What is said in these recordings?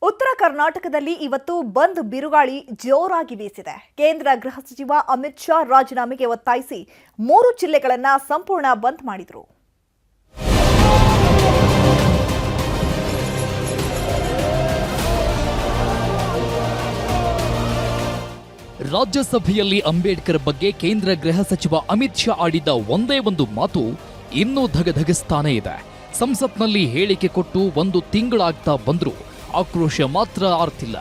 ಉತ್ತರ ಕರ್ನಾಟಕದಲ್ಲಿ ಇವತ್ತು ಬಂದ್ ಬಿರುಗಾಳಿ ಜೋರಾಗಿ ಬೀಸಿದೆ. ಕೇಂದ್ರ ಗೃಹ ಸಚಿವ ಅಮಿತ್ ಶಾ ರಾಜೀನಾಮೆಗೆ ಒತ್ತಾಯಿಸಿ 3 ಜಿಲ್ಲೆಗಳನ್ನು ಸಂಪೂರ್ಣ ಬಂದ್ ಮಾಡಿದರು. ರಾಜ್ಯಸಭೆಯಲ್ಲಿ ಅಂಬೇಡ್ಕರ್ ಬಗ್ಗೆ ಕೇಂದ್ರ ಗೃಹ ಸಚಿವ ಅಮಿತ್ ಶಾ ಆಡಿದ ಒಂದೇ ಒಂದು ಮಾತು ಇನ್ನೂ ಧಗಧಗಿಸ್ತಾನೇ ಇದೆ. ಸಂಸತ್ನಲ್ಲಿ ಹೇಳಿಕೆ ಕೊಟ್ಟು 1 ತಿಂಗಳಾಗ್ತಾ ಬಂದ್ರು ಆಕ್ರೋಶ ಮಾತ್ರ ಆರ್ತಿಲ್ಲ.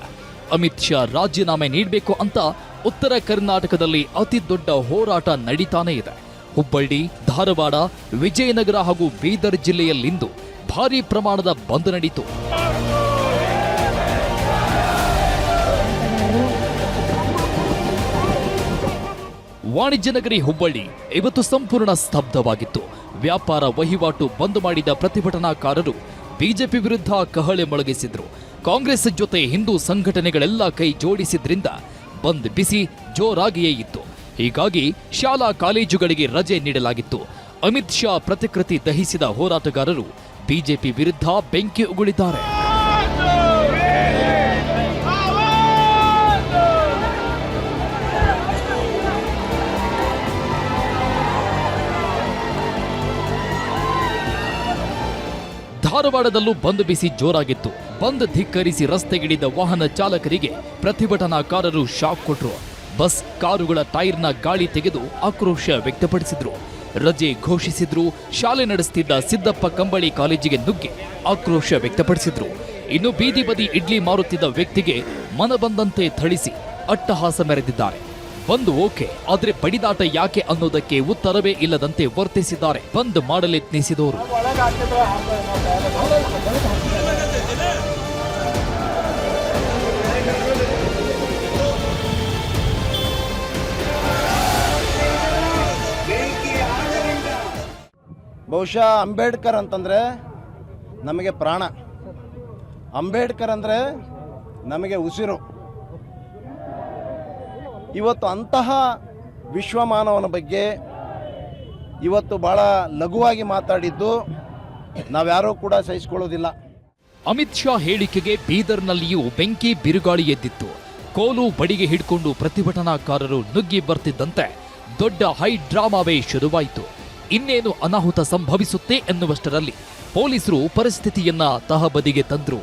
ಅಮಿತ್ ಶಾ ರಾಜೀನಾಮೆ ನೀಡಬೇಕು ಅಂತ ಉತ್ತರ ಕರ್ನಾಟಕದಲ್ಲಿ ಅತಿ ದೊಡ್ಡ ಹೋರಾಟ ನಡೀತಾನೇ ಇದೆ. ಹುಬ್ಬಳ್ಳಿ, ಧಾರವಾಡ, ವಿಜಯನಗರ ಹಾಗೂ ಬೀದರ್ ಜಿಲ್ಲೆಯಲ್ಲಿಂದು ಭಾರೀ ಪ್ರಮಾಣದ ಬಂದ್ ನಡೀತು. ವಾಣಿಜ್ಯ ನಗರಿ ಹುಬ್ಬಳ್ಳಿ ಇವತ್ತು ಸಂಪೂರ್ಣ ಸ್ತಬ್ಧವಾಗಿತ್ತು. ವ್ಯಾಪಾರ ವಹಿವಾಟು ಬಂದ್ ಮಾಡಿದ ಪ್ರತಿಭಟನಾಕಾರರು ಬಿಜೆಪಿ ವಿರುದ್ಧ ಕಹಳೆ ಮೊಳಗಿಸಿದ್ರು. ಕಾಂಗ್ರೆಸ್ ಜೊತೆ ಹಿಂದೂ ಸಂಘಟನೆಗಳೆಲ್ಲ ಕೈ ಜೋಡಿಸಿದ್ರಿಂದ ಬಂದ್ ಬಿಸಿ ಜೋರಾಗಿಯೇ ಇತ್ತು. ಹೀಗಾಗಿ ಶಾಲಾ ಕಾಲೇಜುಗಳಿಗೆ ರಜೆ ನೀಡಲಾಗಿತ್ತು. ಅಮಿತ್ ಶಾ ಪ್ರತಿಕೃತಿ ದಹಿಸಿದ ಹೋರಾಟಗಾರರು ಬಿಜೆಪಿ ವಿರುದ್ಧ ಬೆಂಕಿ ಉಗುಳಿದ್ದಾರೆ. ಧಾರವಾಡದಲ್ಲೂ ಬಂದ್ ಬಿಸಿ ಜೋರಾಗಿತ್ತು. ಬಂದ್ ಧಿಕ್ಕರಿಸಿ ರಸ್ತೆಗಿಳಿದ ವಾಹನ ಚಾಲಕರಿಗೆ ಪ್ರತಿಭಟನಾಕಾರರು ಶಾಕ್ ಕೊಟ್ಟರು. ಬಸ್, ಕಾರುಗಳ ಟೈರ್ನ ಗಾಳಿ ತೆಗೆದು ಆಕ್ರೋಶ ವ್ಯಕ್ತಪಡಿಸಿದ್ರು. ರಜೆ ಘೋಷಿಸಿದ್ರು. ಶಾಲೆ ನಡೆಸುತ್ತಿದ್ದ ಸಿದ್ದಪ್ಪ ಕಂಬಳಿ ಕಾಲೇಜಿಗೆ ನುಗ್ಗಿ ಆಕ್ರೋಶ ವ್ಯಕ್ತಪಡಿಸಿದ್ರು. ಇನ್ನು ಬೀದಿ ಬದಿ ಇಡ್ಲಿ ಮಾರುತ್ತಿದ್ದ ವ್ಯಕ್ತಿಗೆ ಮನಬಂದಂತೆ ಥಳಿಸಿ ಅಟ್ಟಹಾಸ ಮೆರೆದಿದ್ದಾರೆ. ಬಂದ್ ಓಕೆ, ಆದ್ರೆ ಬಡಿದಾಟ ಯಾಕೆ ಅನ್ನೋದಕ್ಕೆ ಉತ್ತರವೇ ಇಲ್ಲದಂತೆ ವರ್ತಿಸಿದ್ದಾರೆ ಬಂದ್ ಮಾಡಲೆತ್ನಿಸಿದವರು. ಬಹುಶಃ ಅಂಬೇಡ್ಕರ್ ಅಂತಂದರೆ ನಮಗೆ ಪ್ರಾಣ, ಅಂಬೇಡ್ಕರ್ ಅಂದರೆ ನಮಗೆ ಉಸಿರು. ಇವತ್ತು ಅಂತಹ ವಿಶ್ವಮಾನವನ ಬಗ್ಗೆ ಇವತ್ತು ಭಾಳ ಲಘುವಾಗಿ ಮಾತಾಡಿದ್ದು ನಾವ್ಯಾರೂ ಕೂಡ ಸಹಿಸಿಕೊಳ್ಳೋದಿಲ್ಲ. ಅಮಿತ್ ಶಾ ಹೇಳಿಕೆಗೆ ಬೀದರ್ನಲ್ಲಿಯೂ ಬೆಂಕಿ ಬಿರುಗಾಳಿ ಎದ್ದಿತ್ತು. ಕೋಲು ಬಡಿಗೆ ಹಿಡ್ಕೊಂಡು ಪ್ರತಿಭಟನಾಕಾರರು ನುಗ್ಗಿ ಬರ್ತಿದ್ದಂತೆ ದೊಡ್ಡ ಹೈ ಡ್ರಾಮಾವೇ ಶುರುವಾಯಿತು. ಇನ್ನೇನು ಅನಾಹುತ ಸಂಭವಿಸುತ್ತೆ ಎನ್ನುವಷ್ಟರಲ್ಲಿ ಪೊಲೀಸರು ಪರಿಸ್ಥಿತಿಯನ್ನ ತಹಬದಿಗೆ ತಂದ್ರು.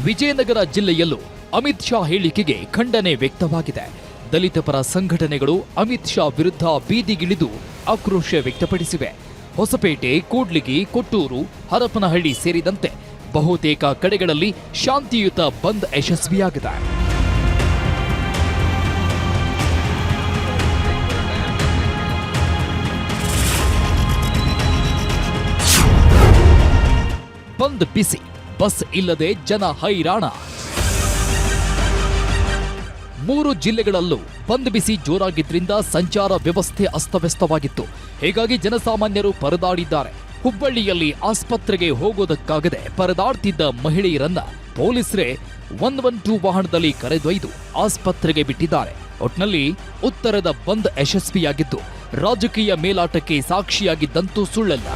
ವಿಜಯನಗರ ಜಿಲ್ಲೆಯಲ್ಲೂ ಅಮಿತ್ ಶಾ ಹೇಳಿಕೆಗೆ ಖಂಡನೆ ವ್ಯಕ್ತವಾಗಿದೆ. ದಲಿತ ಪರ ಸಂಘಟನೆಗಳು ಅಮಿತ್ ಶಾ ವಿರುದ್ಧ ಬೀದಿಗಿಳಿದು ಆಕ್ರೋಶ ವ್ಯಕ್ತಪಡಿಸಿವೆ. ಹೊಸಪೇಟೆ, ಕೂಡ್ಲಿಗಿ, ಕೊಟ್ಟೂರು, ಹರಪನಹಳ್ಳಿ ಸೇರಿದಂತೆ ಬಹುತೇಕ ಕಡೆಗಳಲ್ಲಿ ಶಾಂತಿಯುತ ಬಂದ್ ಯಶಸ್ವಿಯಾಗಿದೆ. ಬಂದ್ ಬಿಸಿ, ಬಸ್ ಇಲ್ಲದೆ ಜನ ಹೈರಾಣ. 3 ಜಿಲ್ಲೆಗಳಲ್ಲೂ ಬಂದ್ ಬಿಸಿ ಜೋರಾಗಿದ್ರಿಂದ ಸಂಚಾರ ವ್ಯವಸ್ಥೆ ಅಸ್ತವ್ಯಸ್ತವಾಗಿತ್ತು. ಹೀಗಾಗಿ ಜನಸಾಮಾನ್ಯರು ಪರದಾಡಿದ್ದಾರೆ. ಹುಬ್ಬಳ್ಳಿಯಲ್ಲಿ ಆಸ್ಪತ್ರೆಗೆ ಹೋಗೋದಕ್ಕಾಗದೆ ಪರದಾಡ್ತಿದ್ದ ಮಹಿಳೆಯರನ್ನ ಪೊಲೀಸರೇ 112 ವಾಹನದಲ್ಲಿ ಕರೆದೊಯ್ದು ಆಸ್ಪತ್ರೆಗೆ ಬಿಟ್ಟಿದ್ದಾರೆ. ಒಟ್ನಲ್ಲಿ ಉತ್ತರದ ಬಂದ್ ಯಶಸ್ವಿಯಾಗಿದ್ದು ರಾಜಕೀಯ ಮೇಲಾಟಕ್ಕೆ ಸಾಕ್ಷಿಯಾಗಿದ್ದಂತೂ ಸುಳ್ಳಲ್ಲ.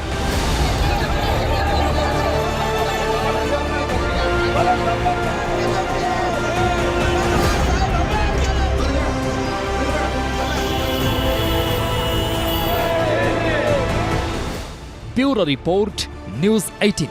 Bureau report, news 18.